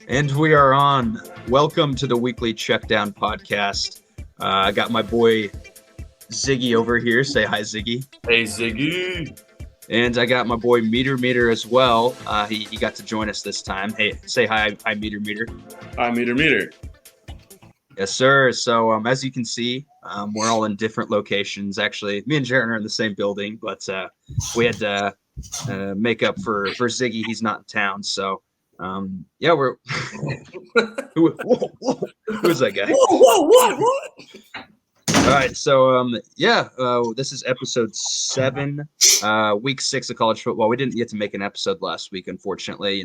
And we are on. Welcome to the weekly Checkdown podcast. I got my boy Ziggy over here. Say hi, Ziggy. Hey, Ziggy. And I got my boy Meter as well. He got to join us this time. Hey, say hi, Meter. Hi, Meter. Yes, sir. So as you can see, we're all in different locations. Actually, me and Jaron are in the same building, but we had to make up for Ziggy. He's not in town, so yeah, we're. Who's that guy? What? All right, so this is episode 7, week 6 of college football. We didn't get to make an episode last week, unfortunately.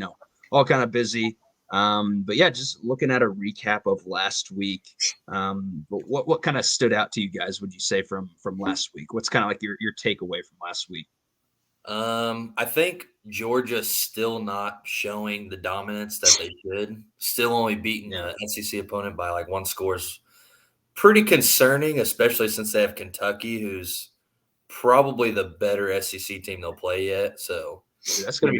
All kind of busy. But yeah, just looking at a recap of last week. But what kind of stood out to you guys? Would you say from last week? What's kind of like your takeaway from last week? I think Georgia's still not showing the dominance that they should. Still only beating an SEC opponent by like 1 score is pretty concerning, especially since they have Kentucky, who's probably the better SEC team they'll play yet. So that's gonna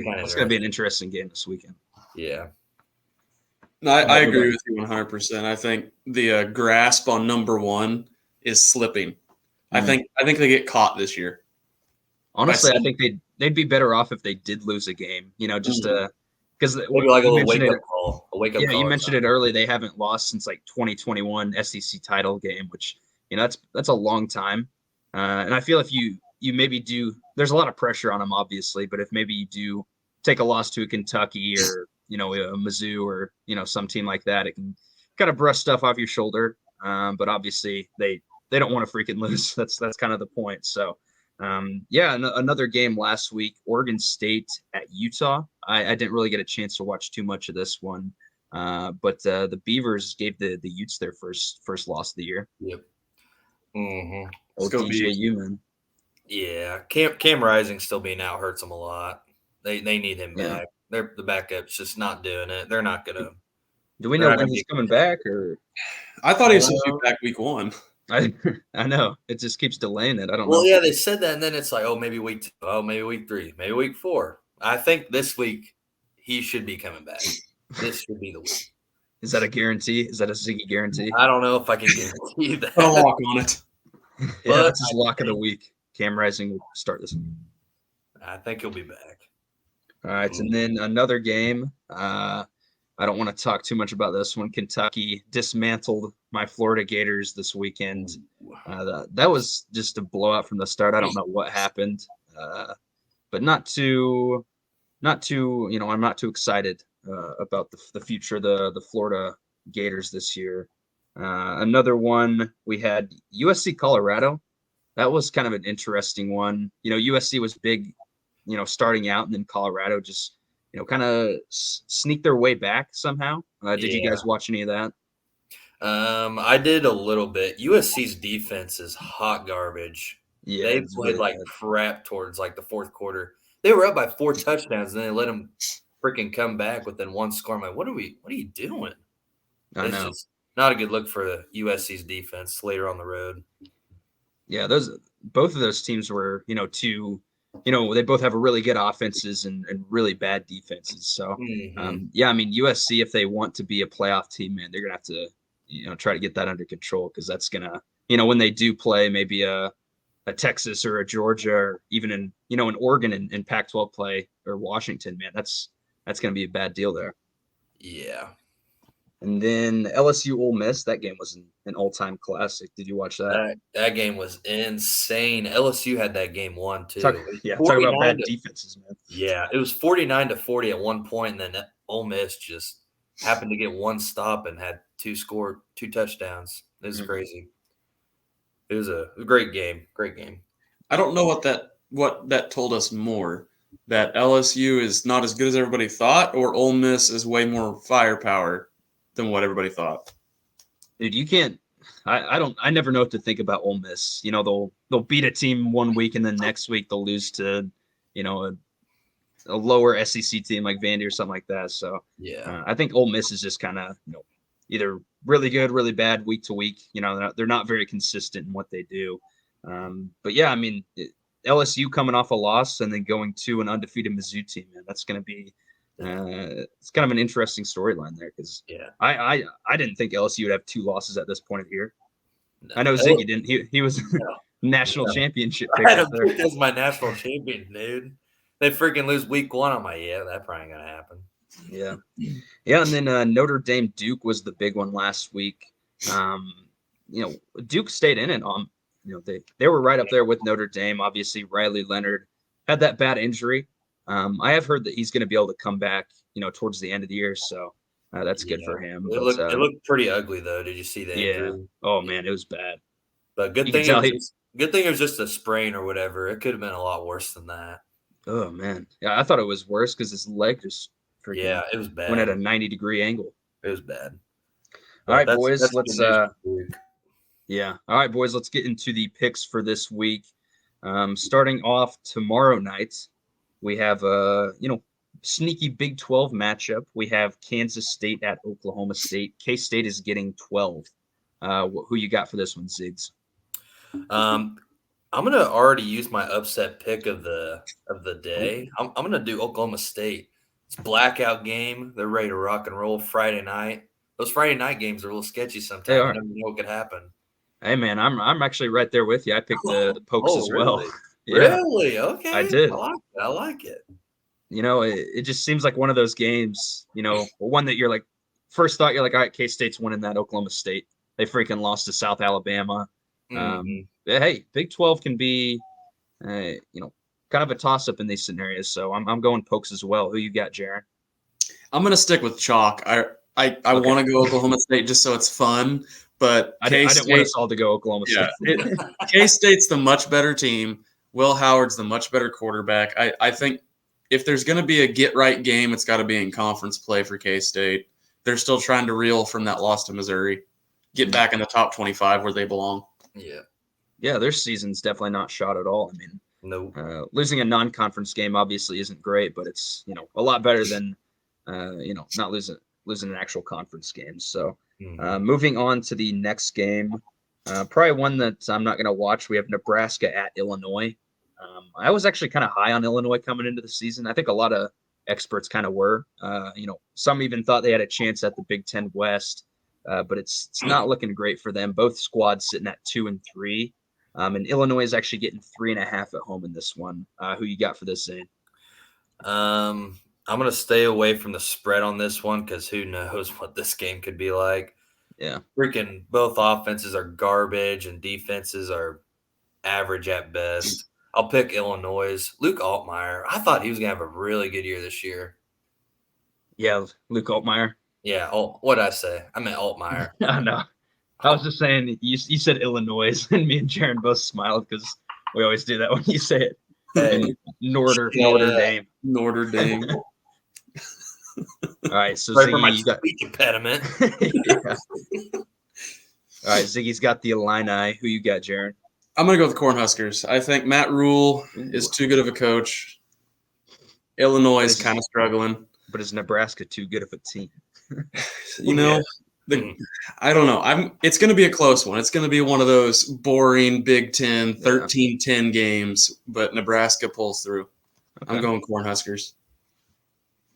be an interesting game this weekend. Yeah. No, I agree with you 100%. I think the grasp on number 1 is slipping. I think they get caught this year. Honestly, I think they'd be better off if they did lose a game. Just because maybe like a wake-up call. You mentioned it early. They haven't lost since like 2021 SEC title game, which that's a long time. And I feel if you maybe do, there's a lot of pressure on them, obviously. But if maybe you do take a loss to a Kentucky or a Mizzou or some team like that, it can kind of brush stuff off your shoulder. But obviously they don't want to freaking lose. That's kind of the point. So. Another game last week, Oregon State at Utah. I didn't really get a chance to watch too much of this one, but the Beavers gave the Utes their first loss of the year. Yep. Mm-hmm. Let's go DJU, man. Yeah, Cam Rising still being out hurts them a lot. They need him back. The backup's just not doing it. They're not gonna. Do we know when he's coming back? Or I thought he was supposed to be back week 1. I know it just keeps delaying it. I don't know. Well, yeah, they said that, and then it's like, maybe week 2, maybe week 3, maybe week 4. I think this week he should be coming back. This should be the week. Is that a guarantee? Is that a Ziggy guarantee? I don't know if I can guarantee that. I'll walk on it. Yeah, that's his lock of the week. Cam Rising will start this week. I think he'll be back. All right, and then another game. I don't want to talk too much about this one. Kentucky dismantled my Florida Gators this weekend. That was just a blowout from the start. I don't know what happened, but not too. I'm not too excited about the future of the Florida Gators this year. Another one, we had USC Colorado. That was kind of an interesting one. USC was big, starting out, and then Colorado just. Kind of sneak their way back somehow. Did you guys watch any of that? I did a little bit. USC's defense is hot garbage. Yeah, they played like crap towards like the fourth quarter. They were up by 4 touchdowns, and then they let them freaking come back within 1 score. I'm like, what are you doing? I know. Just not a good look for the USC's defense later on the road. Yeah, both of those teams were, they both have really good offenses and really bad defenses. So, USC, if they want to be a playoff team, man, they're going to have to, try to get that under control because that's going to, when they do play maybe a Texas or a Georgia or even in Oregon in Pac-12 play or Washington, man, that's going to be a bad deal there. Yeah. And then LSU Ole Miss, that game was an all-time classic. Did you watch that? That game was insane. LSU had that game won too. Talk about bad defenses, man. Yeah, it was 49-40 at one point, and then Ole Miss just happened to get 1 stop and had 2 touchdowns. It was crazy. It was a great game. Great game. I don't know what that told us more. That LSU is not as good as everybody thought, or Ole Miss is way more firepower than what everybody thought. Dude, you can't. I never know what to think about Ole Miss. They'll beat a team 1 week and then next week they'll lose to, a lower SEC team like Vandy or something like that. So yeah, I think Ole Miss is just kind of either really good, really bad week to week. They're not very consistent in what they do. But yeah, I mean LSU coming off a loss and then going to an undefeated Mizzou team, man, that's going to be It's kind of an interesting storyline there because I didn't think LSU would have 2 losses at this point of the year. No. I know Ziggy didn't. He was national championship pick I up don't there. think that's my national champion, dude. They freaking lose week 1. I'm like, yeah, that probably ain't gonna happen. Yeah, and then Notre Dame Duke was the big one last week. Duke stayed in it. They were right up there with Notre Dame. Obviously, Riley Leonard had that bad injury. I have heard that he's going to be able to come back, towards the end of the year. So that's good for him. It looked pretty ugly though. Did you see the injury? Oh man, it was bad. But good thing it was just a sprain or whatever. It could have been a lot worse than that. Oh man, yeah, I thought it was worse because his leg just freaking it was bad. Went at a 90-degree angle. It was bad. All right, boys, let's all right, boys, let's get into the picks for this week. Starting off tomorrow night, we have a sneaky Big 12 matchup. We have Kansas State at Oklahoma State. K-State is getting 12. Who you got for this one, Ziggs? I'm gonna already use my upset pick of the day. I'm gonna do Oklahoma State. It's blackout game. They're ready to rock and roll Friday night. Those Friday night games are a little sketchy sometimes. You never know what could happen. Hey man, I'm actually right there with you. I picked the Pokes as well. Really? Yeah. Really? Okay. I did. I like it. It just seems like one of those games, one that you're like, first thought you're like, all right, K-State's winning that. Oklahoma State. They freaking lost to South Alabama. Hey, Big 12 can be, kind of a toss-up in these scenarios. So I'm going Pokes as well. Who you got, Jaron? I'm going to stick with chalk. I want to go Oklahoma State just so it's fun, but I didn't want us all to go Oklahoma State. K-State's the much better team. Will Howard's the much better quarterback. I think if there's going to be a get-right game, it's got to be in conference play for K-State. They're still trying to reel from that loss to Missouri, get back in the top 25 where they belong. Yeah, their season's definitely not shot at all. I mean, no. Losing a non-conference game obviously isn't great, but it's a lot better than not losing an actual conference game. So moving on to the next game, probably one that I'm not going to watch. We have Nebraska at Illinois. I was actually kind of high on Illinois coming into the season. I think a lot of experts kind of were. Some even thought they had a chance at the Big Ten West, but it's not looking great for them. Both squads sitting at 2-3. And Illinois is actually getting 3.5 at home in this one. Who you got for this, Zane? I'm going to stay away from the spread on this one because who knows what this game could be like. Yeah. Freaking both offenses are garbage and defenses are average at best. I'll pick Illinois. Luke Altmaier, I thought he was going to have a really good year this year. Yeah, Luke Altmaier. Yeah, what did I say? I meant Altmaier. No. I was just saying, you said Illinois, and me and Jaron both smiled because we always do that when you say it. Hey, Notre Dame. Notre Dame. All right, so right Ziggy, for my speech impediment. All right, Ziggy's got the Illini. Who you got, Jaron? I'm going to go with the Cornhuskers. I think Matt Rule is too good of a coach. Illinois is kind of struggling. But is Nebraska too good of a team? I don't know. It's going to be a close one. It's going to be one of those boring Big Ten 13-10 games, but Nebraska pulls through. Okay. I'm going Cornhuskers.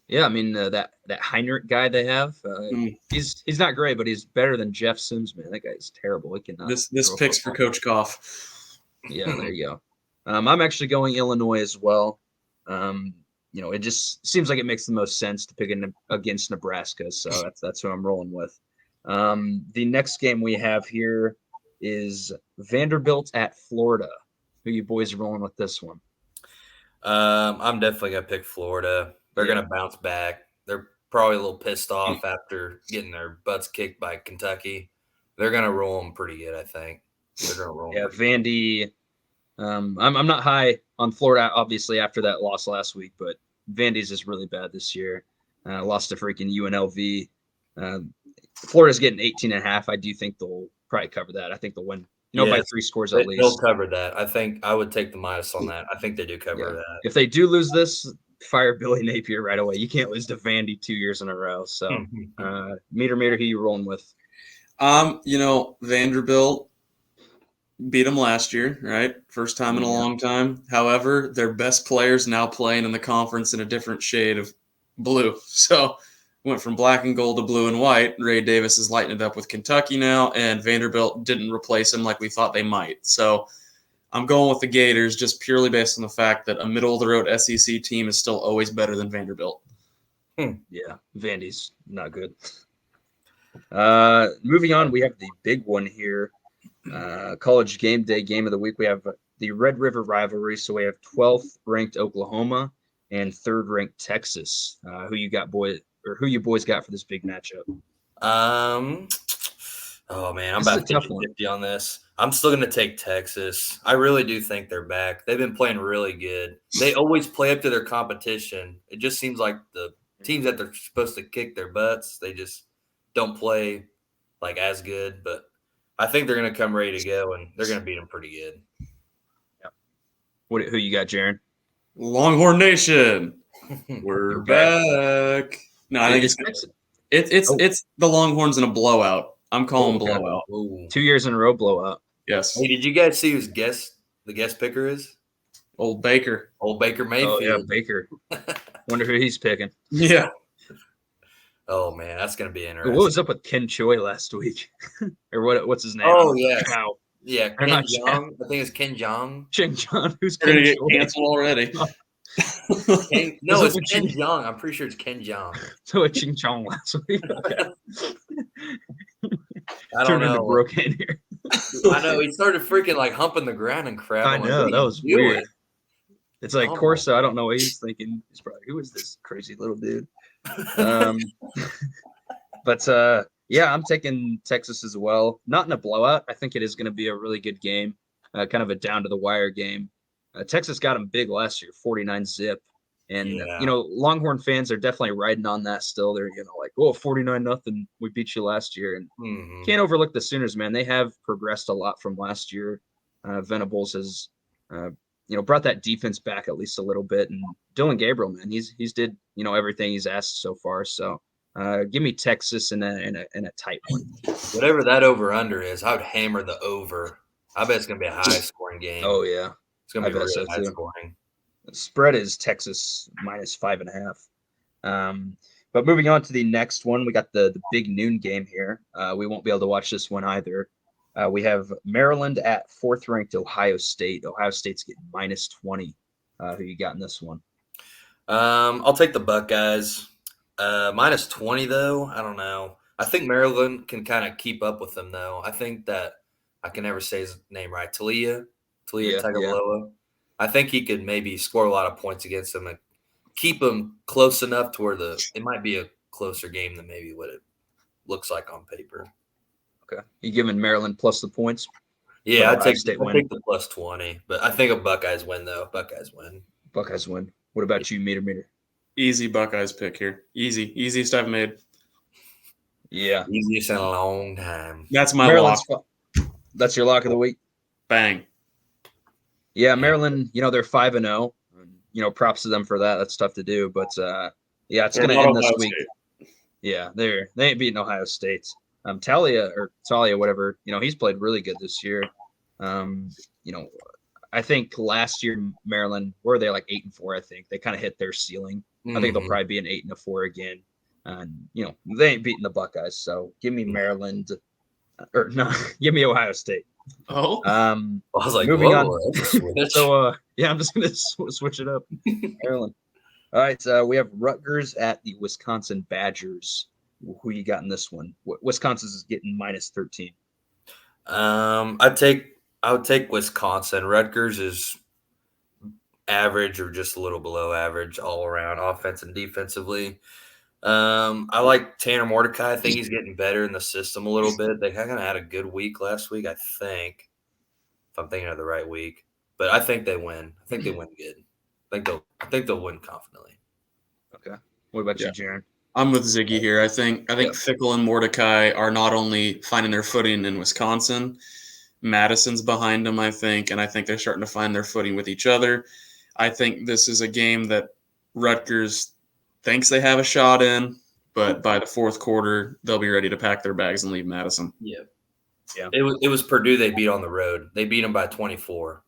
Yeah, I mean that Heinrich guy they have, he's not great, but he's better than Jeff Sims, man. That guy's terrible. He cannot. This pick's for Coach Goff. Yeah, there you go. I'm actually going Illinois as well. It just seems like it makes the most sense to pick against Nebraska, so that's who I'm rolling with. The next game we have here is Vanderbilt at Florida. Who you boys are rolling with this one? I'm definitely gonna pick Florida. They're gonna bounce back. They're probably a little pissed off after getting their butts kicked by Kentucky. They're gonna roll them pretty good, I think. They're gonna roll. Yeah, Vandy. I'm not high on Florida, obviously, after that loss last week, but Vandy's is really bad this year. Lost to freaking UNLV. Florida's getting 18.5. I do think they'll probably cover that. I think they'll win, by 3 scores at least. They'll cover that. I think I would take the minus on that. I think they do cover that. If they do lose this, fire Billy Napier right away. You can't lose to Vandy 2 years in a row. So, meter, who you rolling with? Vanderbilt beat them last year, right? First time in a long time. However, their best players now playing in the conference in a different shade of blue. So went from black and gold to blue and white. Ray Davis is lighting it up with Kentucky now, and Vanderbilt didn't replace him like we thought they might. So I'm going with the Gators just purely based on the fact that a middle-of-the-road SEC team is still always better than Vanderbilt. Yeah, Vandy's not good. Moving on, we have the big one here. College game day game of the week. We have the Red River rivalry. So we have 12th ranked Oklahoma and 3rd ranked Texas. Who you boys got for this big matchup? Oh man, I'm about 50-50 on this. I'm still going to take Texas. I really do think they're back. They've been playing really good. They always play up to their competition. It just seems like the teams that they're supposed to kick their butts, they just don't play like as good. But I think they're going to come ready to go, and they're going to beat them pretty good. Yeah. Who you got, Jaron? Longhorn Nation. We're back. No, I think it's the Longhorns in a blowout. I'm calling blowout. Ooh. 2 years in a row blowout. Yes. Hey, did you guys see who's the guest picker is? Old Baker. Old Baker Mayfield. Oh, yeah, Baker. Wonder who he's picking. Yeah. Oh, man, that's going to be interesting. What was up with Ken Choi last week? Or what's his name? Oh, yeah. Chow. Yeah, Ken Jong. I think it's Ken Jong. Ching John. Who's going to get Choi? canceled already? No, it's Ken Jong. I'm pretty sure it's Ken Jong. So it's Ching Chong last week. Okay. I don't know. Here. I know. He started freaking like humping the ground and crap. I know. That was weird. It's like Corso. I don't know what he's thinking. He's probably, who is this crazy little dude? But yeah, I'm taking Texas as well. Not in a blowout. I think it is going to be a really good game, kind of a down to the wire game. Texas got them big last year, 49-zip. And, Longhorn fans are definitely riding on that still. They're, like, 49-0. We beat you last year. And can't overlook the Sooners, man. They have progressed a lot from last year. Venables has, brought that defense back at least a little bit. And Dylan Gabriel, man, he's did, everything he's asked so far. So give me Texas in a tight one. Whatever that over-under is, I would hammer the over. I bet it's going to be a high-scoring game. Oh, yeah. It's going to be really high-scoring. The spread is Texas -5.5. But moving on to the next one, we got the big noon game here. We won't be able to watch this one either. We have Maryland at 4th-ranked Ohio State. Ohio State's getting -20. Who you got in this one? I'll take the Buckeyes. -20, though, I don't know. I think Maryland can kind of keep up with them, though. I think that I can never say his name right. Talia Tagovailoa. Yeah. I think he could maybe score a lot of points against them and keep them close enough to where it might be a closer game than maybe what it looks like on paper. Okay. You giving Maryland plus the points? Yeah, I take the +20. But I think a Buckeyes win, though. Buckeyes win. What about you, Meter? Easy Buckeyes pick here. Easiest I've made. Yeah. Easiest in a long time. That's my lock. That's your lock of the week? Bang. Yeah, Maryland, they're 5-0. Props to them for that. That's tough to do, but it's going to end this week. State. Yeah, they ain't beating Ohio State. Talia, whatever, he's played really good this year. I think last year Maryland were they like 8-4. I think they kind of hit their ceiling. I think they'll probably be an 8-4 again. And they ain't beating the Buckeyes. So give me Maryland, or no, give me Ohio State. Oh, I was like, moving on. So I'm just gonna switch it up. Maryland. All right, we have Rutgers at the Wisconsin Badgers. Who you got in this one? Wisconsin's is getting -13. I would take Wisconsin. Rutgers is average or just a little below average all around, offense and defensively. I like Tanner Mordecai. I think he's getting better in the system a little bit. They kind of had a good week last week, I think, if I'm thinking of the right week. But I think they win. I think they win good. I think they'll win confidently. Okay. What about you, Jaron? I'm with Ziggy here. I think Fickle and Mordecai are not only finding their footing in Wisconsin, Madison's behind them, I think, and I think they're starting to find their footing with each other. I think this is a game that Rutgers thinks they have a shot in, but by the fourth quarter, they'll be ready to pack their bags and leave Madison. Yeah. It was Purdue they beat on the road. They beat them by 24.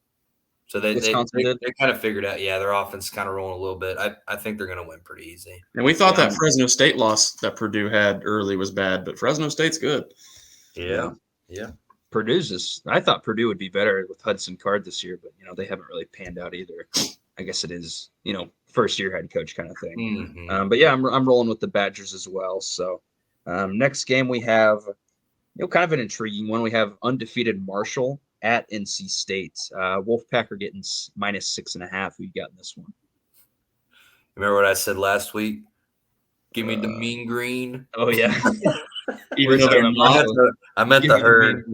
So they Wisconsin did. kind of figured out, their offense is kind of rolling a little bit. I think they're going to win pretty easy. And we thought that Fresno State loss that Purdue had early was bad, but Fresno State's good. Yeah. I thought Purdue would be better with Hudson Card this year, but they haven't really panned out either. I guess it is, first year head coach kind of thing. Mm-hmm. But yeah, I'm rolling with the Badgers as well. So next game we have, kind of an intriguing one. We have undefeated Marshall at NC State. Wolfpack are getting -6.5. Who you got in this one? Remember what I said last week? Give me the mean green. Oh yeah. Even though they're not. I meant the herd.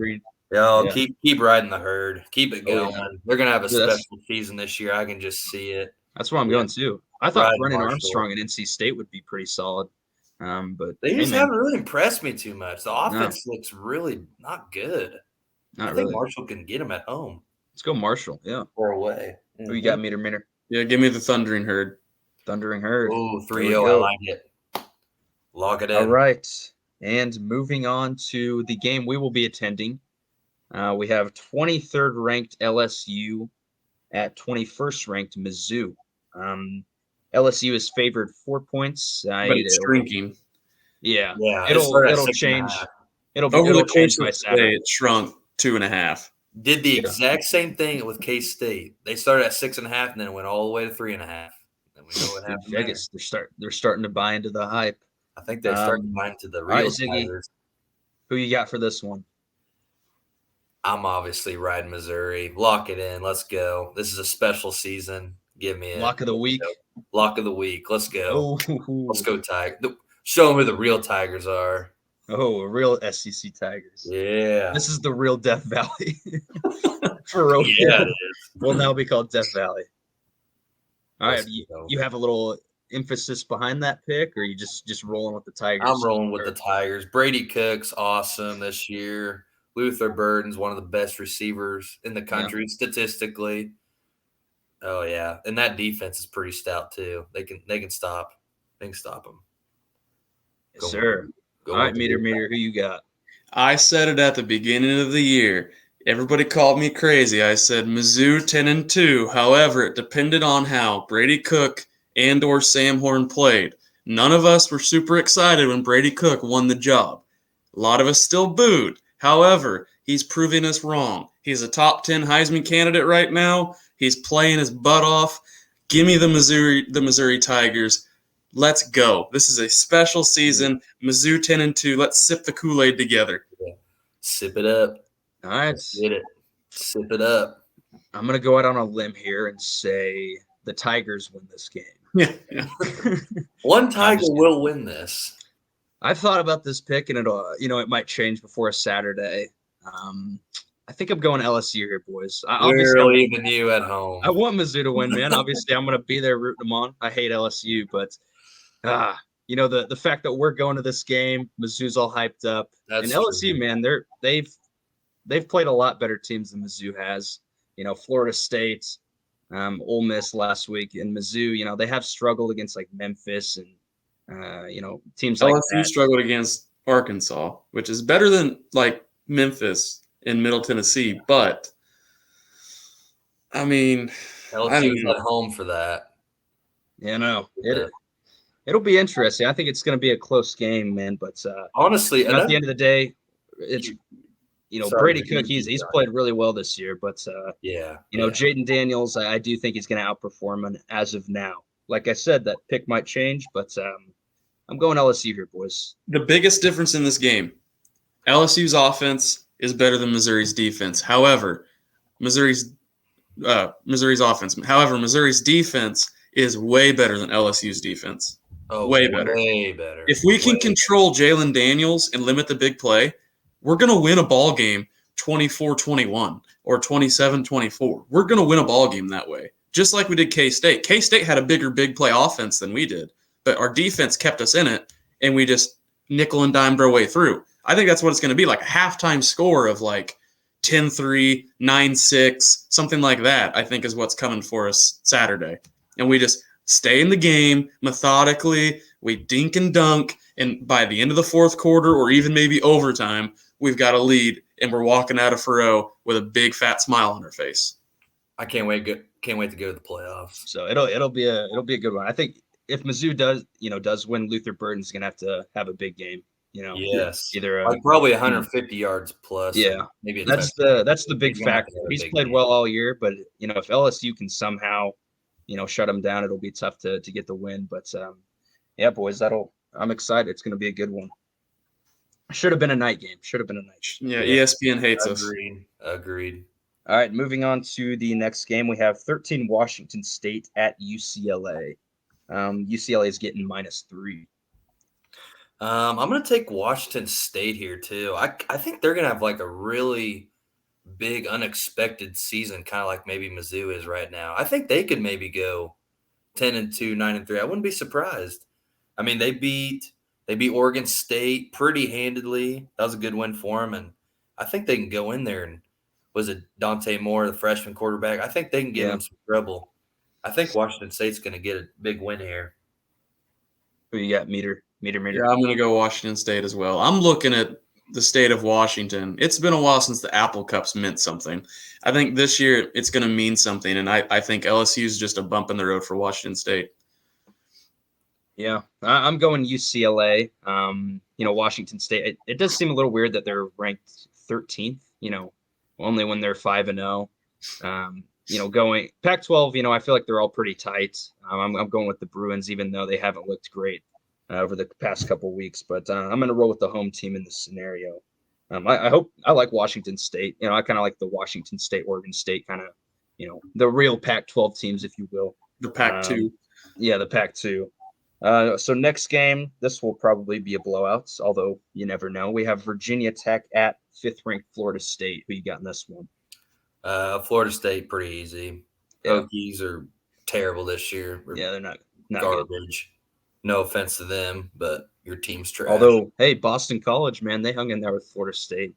Yeah. Keep riding the herd. Keep it going. Yeah. They're gonna have a special season this year. I can just see it. That's where I'm going too. I thought Brennan Armstrong at NC State would be pretty solid. But they just haven't really impressed me too much. The offense looks really not good. I think Marshall can get him at home. Let's go Marshall. Yeah. Or away. Who you got, Meter? Yeah, give me the Thundering Herd. Thundering Herd. Oh, 3-0. I like it. Lock it in. All right. And moving on to the game we will be attending. We have 23rd ranked LSU at 21st ranked Mizzou. LSU is favored 4 points. But it's shrinking. Yeah. It'll change. It'll change by Saturday. It shrunk 2.5. Did the exact same thing with K-State. They started at 6.5 and then went all the way to 3.5. And we know what happened. Vegas, they're starting to buy into the hype. I think they're starting to buy into the real Tigers. Who you got for this one? I'm obviously riding Missouri. Lock it in. Let's go. This is a special season. Give me it. Lock of the week. Lock of the week. Let's go. Oh. Let's go, Tiger. Show them who the real Tigers are. Oh, real SEC Tigers. Yeah. This is the real Death Valley. Ferocious. Yeah, it is. Will now be called Death Valley. All right. You have a little emphasis behind that pick, or you just rolling with the Tigers? I'm rolling with the Tigers. Brady Cook's awesome this year. Luther Burden's one of the best receivers in the country statistically. Oh yeah, and that defense is pretty stout too. They can stop. They can stop them. Yes, sir. All right, Meter, who you got? I said it at the beginning of the year. Everybody called me crazy. I said Mizzou 10-2. However, it depended on how Brady Cook and or Sam Horn played. None of us were super excited when Brady Cook won the job. A lot of us still booed. However, he's proving us wrong. He's a top 10 Heisman candidate right now. He's playing his butt off. Give me the Missouri Tigers. Let's go. This is a special season. Mizzou 10-2. Let's sip the Kool-Aid together. Yeah. Sip it up. All right. Let's get it. Sip it up. I'm going to go out on a limb here and say the Tigers win this game. Yeah. One Tiger will win this. I've thought about this pick, and it might change before Saturday. I think I'm going LSU here, boys. We're leaving you at home. I want Mizzou to win, man. Obviously, I'm going to be there rooting them on. I hate LSU, but the fact that we're going to this game, Mizzou's all hyped up, and LSU, true. Man, they've played a lot better teams than Mizzou has. Florida State, Ole Miss last week, and Mizzou. They have struggled against like Memphis and teams like LSU that. Struggled against Arkansas, which is better than like Memphis in Middle Tennessee, but I mean, LSU's at home for that. It'll be interesting. I think it's going to be a close game, man. But honestly, at the end of the day, it's Brady Cook. He's played really well this year, but Jaden Daniels, I do think he's going to outperform him as of now. Like I said, that pick might change, but I'm going LSU here, boys. The biggest difference in this game, LSU's offense is better than Missouri's defense. However, Missouri's offense. However, Missouri's defense is way better than LSU's defense. Oh, way better. Way better. If we can control Jalen Daniels and limit the big play, we're going to win a ball game 24-21 or 27-24. We're going to win a ball game that way, just like we did K-State. K-State had a bigger big play offense than we did, but our defense kept us in it, and we just nickel and dimed our way through. I think that's what it's going to be, like a halftime score of like 10-3, 9-6, something like that, I think is what's coming for us Saturday. And we just stay in the game methodically. We dink and dunk. And by the end of the fourth quarter or even maybe overtime, we've got a lead and we're walking out of Faroe with a big fat smile on our face. I can't wait. Can't wait to go to the playoffs. So it'll be a good one. I think if Mizzou does win, Luther Burden's gonna have a big game. Yes, either like probably 150 yards plus. yeah, and maybe a that's touchdown. the big He's gonna have to factor. have a He's big played game. well all year, but if LSU can somehow shut him down, it'll be tough to get the win. But yeah, boys, I'm excited. It's gonna be a good one. Should have been a night game. Yeah, Yeah. ESPN hates us. Agreed. All right, moving on to the next game, we have 13 Washington State at UCLA. UCLA is getting -3. I'm going to take Washington State here too. I think they're going to have like a really big unexpected season, kind of like maybe Mizzou is right now. I think they could maybe go 10-2, 9-3. I wouldn't be surprised. I mean, they beat Oregon State pretty handedly. That was a good win for them, and I think they can go in there and was it Dante Moore, the freshman quarterback? I think they can give him some trouble. I think Washington State's going to get a big win here. Who you got, Meter? Yeah, I'm going to go Washington State as well. I'm looking at the state of Washington. It's been a while since the Apple Cups meant something. I think this year it's going to mean something, and I think LSU is just a bump in the road for Washington State. Yeah, I'm going UCLA. Washington State. It does seem a little weird that they're ranked 13th. Only when they're 5-0. Going Pac-12. I feel like they're all pretty tight. I'm going with the Bruins, even though they haven't looked great over the past couple weeks. But I'm going to roll with the home team in this scenario. I like Washington State. I kind of like the Washington State, Oregon State kind of, the real Pac-12 teams, if you will. The Pac-2. Yeah, the Pac-2. So next game, this will probably be a blowout, although you never know. We have Virginia Tech at 5th-ranked Florida State. Who you got in this one? Florida State, pretty easy. Yeah. Hokies are terrible this year. Yeah, they're not garbage. Good. No offense to them, but your team's trash. Although, hey, Boston College, man, they hung in there with Florida State.